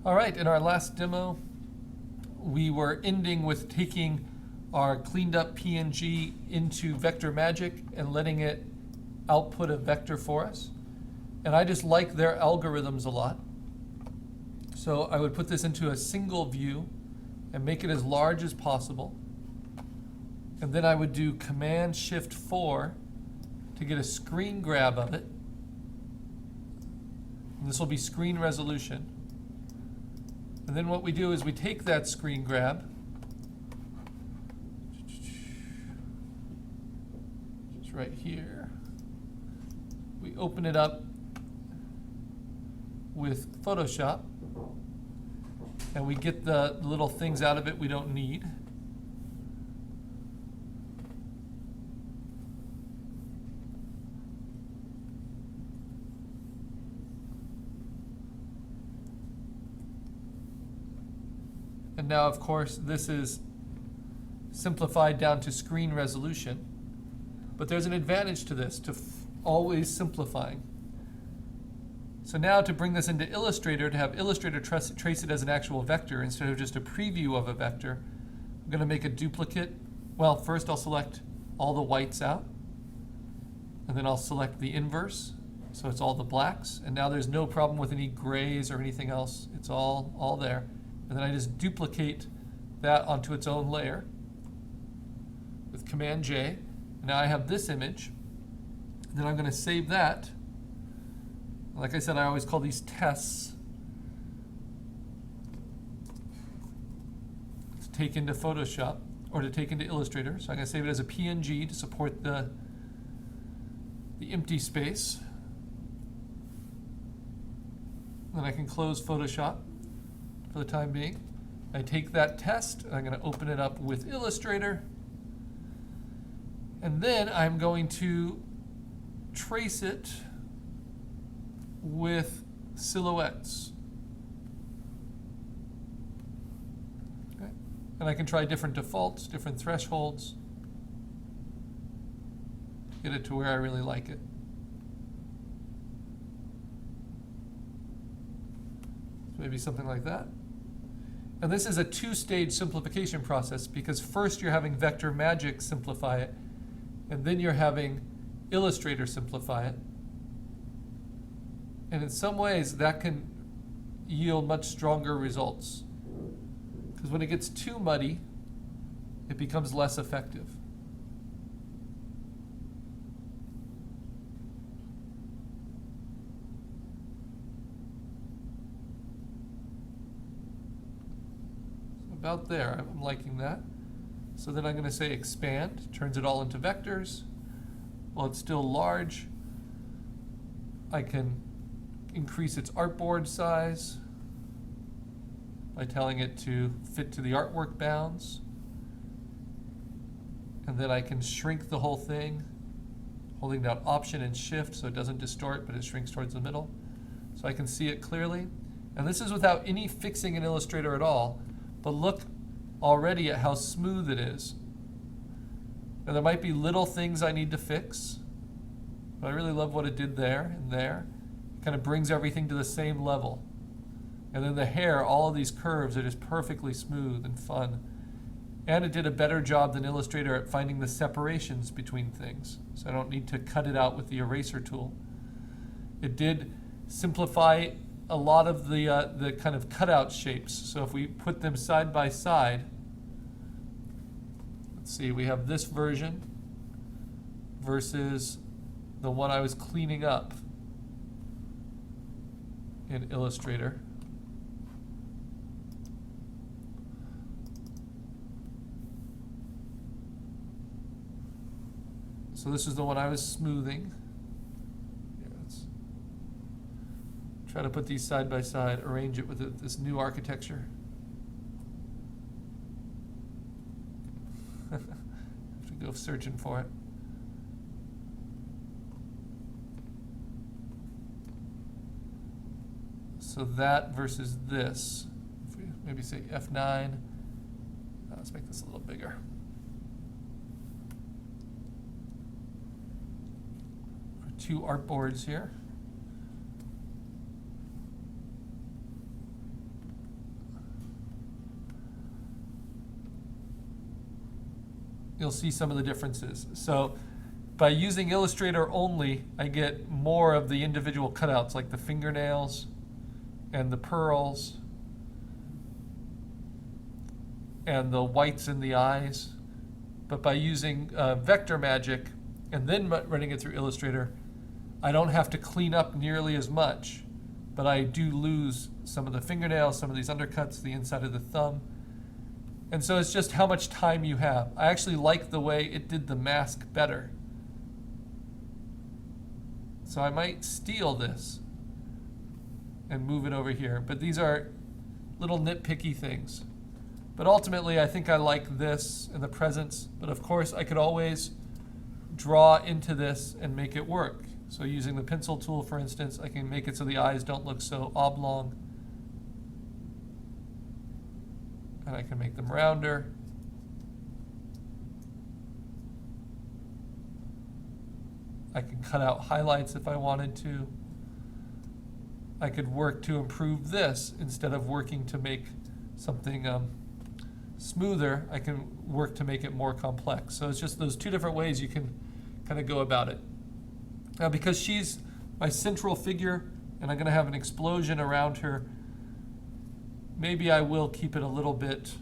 All right, in our last demo, we were ending with taking our cleaned up PNG into Vector Magic and letting it output a vector for us. And I just like their algorithms a lot. So I would put this into a single view and make it as large as possible. And then I would do Command-Shift-4 to get a screen grab of it. And this will be screen resolution. And then what we do is we take that screen grab, it's right here. We open it up with Photoshop, and we get the little things out of it we don't need. And now, of course, this is simplified down to screen resolution. But there's an advantage to this, to always simplifying. So now to bring this into Illustrator, to have Illustrator trace it as an actual vector instead of just a preview of a vector, I'm going to make a duplicate. Well, first I'll select all the whites out. And then I'll select the inverse, so it's all the blacks. And now there's no problem with any grays or anything else. It's all there. And then I just duplicate that onto its own layer with Command-J. Now I have this image. Then I'm going to save that. Like I said, I always call these tests to take into Photoshop or to take into Illustrator. So I'm going to save it as a PNG to support the empty space. Then I can close Photoshop for the time being. I take that test, and I'm going to open it up with Illustrator, and then I'm going to trace it with silhouettes. Okay. And I can try different defaults, different thresholds, get it to where I really like it. Maybe something like that. And this is a two-stage simplification process because first you're having Vector Magic simplify it, and then you're having Illustrator simplify it. And in some ways that can yield much stronger results. Because when it gets too muddy, it becomes less effective. About there, I'm liking that. So then I'm going to say expand, turns it all into vectors. While it's still large, I can increase its artboard size by telling it to fit to the artwork bounds. And then I can shrink the whole thing, holding down Option and Shift so it doesn't distort, but it shrinks towards the middle. So I can see it clearly. And this is without any fixing in Illustrator at all. But look already at how smooth it is. Now there might be little things I need to fix, but I really love what it did there and there. It kind of brings everything to the same level. And then the hair, all of these curves are just perfectly smooth and fun. And it did a better job than Illustrator at finding the separations between things. So I don't need to cut it out with the eraser tool. It did simplify a lot of the kind of cutout shapes. So if we put them side by side, let's see, we have this version versus the one I was cleaning up in Illustrator. So this is the one I was smoothing. Try to put these side by side, arrange it with this new architecture. Have to go searching for it. So that versus this. If we maybe say F9, let's make this a little bigger. Two artboards here. you'll see some of the differences. So by using Illustrator only, I get more of the individual cutouts, like the fingernails and the pearls and the whites in the eyes. But by using vector magic and then running it through Illustrator, I don't have to clean up nearly as much, but I do lose some of the fingernails, some of these undercuts, the inside of the thumb. And so it's just how much time you have. I actually like the way it did the mask better. So I might steal this and move it over here. But these are little nitpicky things. But ultimately, I think I like this and the presence. But of course, I could always draw into this and make it work. So using the pencil tool, for instance, I can make it so the eyes don't look so oblong. And I can make them rounder. I can cut out highlights if I wanted to. I could work to improve this instead of working to make something smoother. I can work to make it more complex. So it's just those two different ways you can kind of go about it. Now, because she's my central figure and I'm going to have an explosion around her, maybe I will keep it a little bit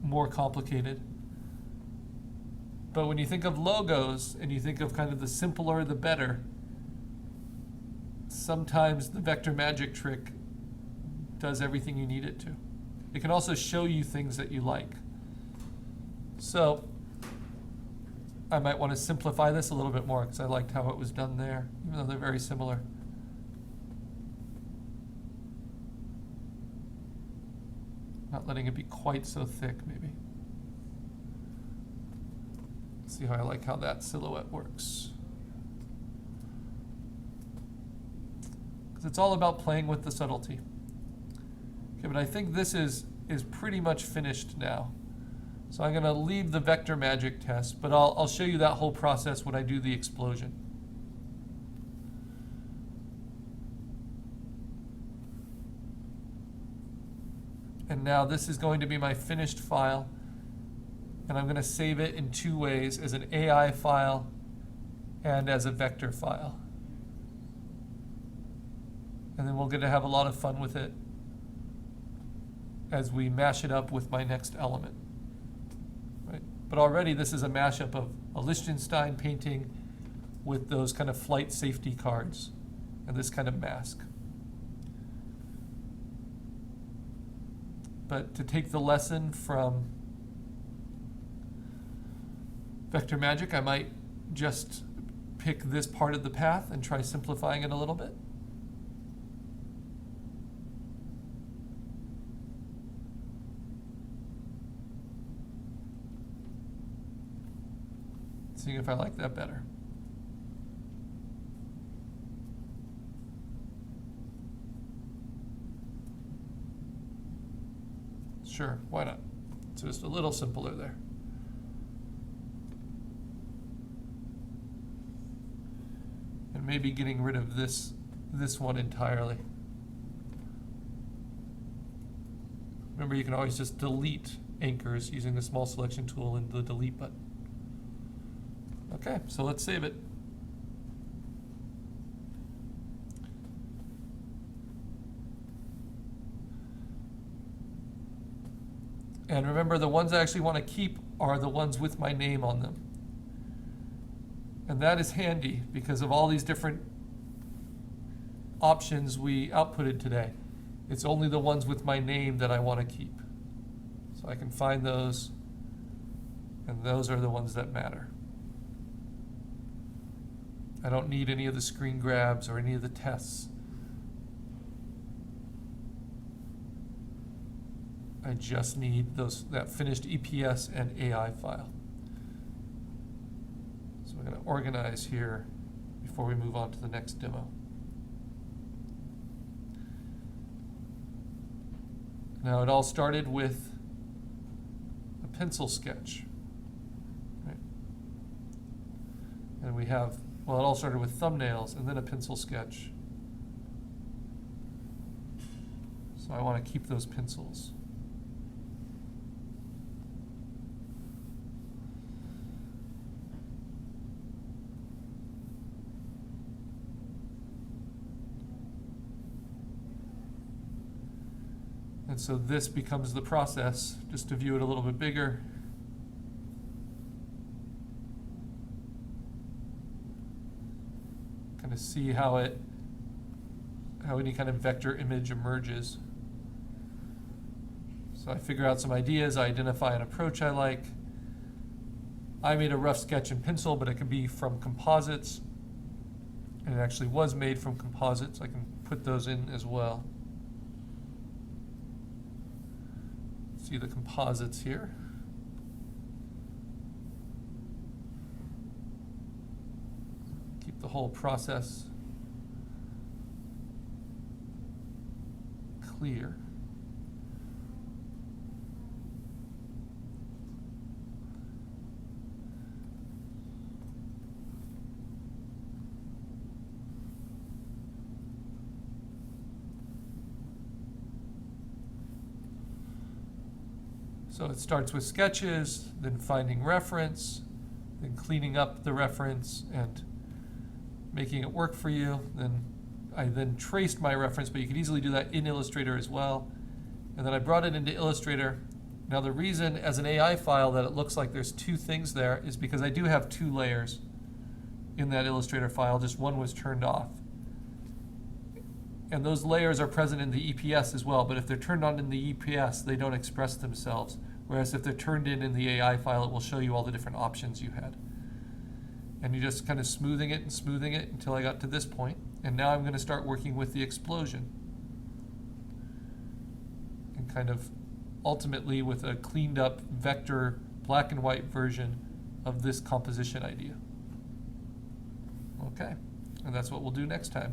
more complicated. But when you think of logos and you think of kind of the simpler the better, sometimes the vector magic trick does everything you need it to. It can also show you things that you like. So I might want to simplify this a little bit more because I liked how it was done there, even though they're very similar. Not letting it be quite so thick, maybe. See how I like how that silhouette works. Because it's all about playing with the subtlety. Okay, but I think this is pretty much finished now. So I'm going to leave the vector magic test, but I'll show you that whole process when I do the explosion. And now this is going to be my finished file. And I'm going to save it in two ways, as an AI file and as a vector file. And then we're going to have a lot of fun with it as we mash it up with my next element. Right? But already this is a mashup of a Liechtenstein painting with those kind of flight safety cards and this kind of mask. But to take the lesson from vector magic, I might just pick this part of the path and try simplifying it a little bit. Seeing if I like that better. Sure, why not? It's just a little simpler there. And maybe getting rid of this one entirely. Remember, you can always just delete anchors using the small selection tool and the delete button. Okay, so let's save it. And remember, the ones I actually want to keep are the ones with my name on them. And that is handy because of all these different options we outputted today. It's only the ones with my name that I want to keep. So I can find those, and those are the ones that matter. I don't need any of the screen grabs or any of the tests. I just need that finished EPS and AI file. So we're going to organize here before we move on to the next demo. Now, it all started with a pencil sketch. Right? And we have, well, it all started with thumbnails and then a pencil sketch. So I want to keep those pencils. And so this becomes the process, just to view it a little bit bigger. Kind of see how any kind of vector image emerges. So I figure out some ideas, I identify an approach I like. I made a rough sketch in pencil, but it can be from composites. And it actually was made from composites. I can put those in as well. See the composites here. Keep the whole process clear. So it starts with sketches, then finding reference, then cleaning up the reference and making it work for you. Then I traced my reference, but you could easily do that in Illustrator as well. And then I brought it into Illustrator. Now the reason as an AI file that it looks like there's two things there is because I do have two layers in that Illustrator file, just one was turned off. And those layers are present in the EPS as well, but if they're turned on in the EPS, they don't express themselves. Whereas if they're turned in the AI file, it will show you all the different options you had. And you're just kind of smoothing it until I got to this point. And now I'm going to start working with the explosion. And kind of ultimately with a cleaned up vector black and white version of this composition idea. Okay, and that's what we'll do next time.